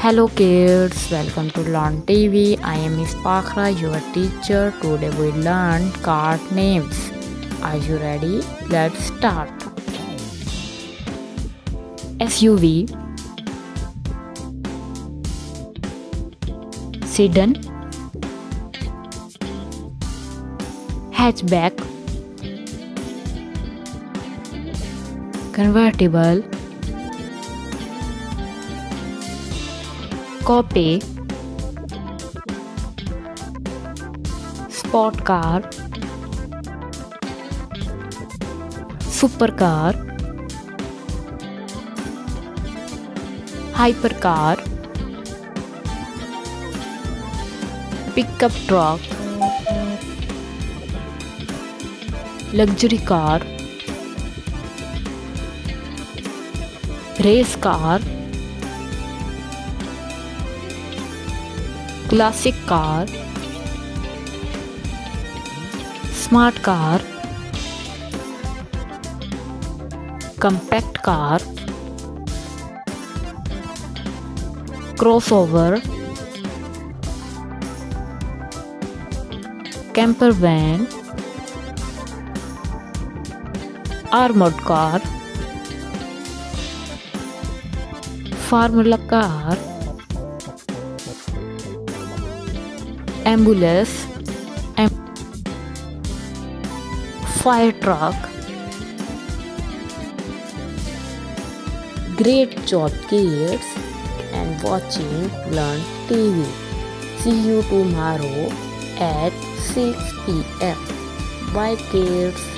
Hello kids, welcome to Learn TV. I am Miss Fakhra, your teacher. Today we learn card names. Are you ready? Let's start. SUV, sedan, hatchback, convertible, coupe, sport car, supercar, hypercar, pickup truck, luxury car, race car, classic car, smart car, compact car, crossover, camper van, armored car, formula car, ambulance, fire truck. Great job kids and watching Learn TV. See you tomorrow at 6 p.m. Bye kids.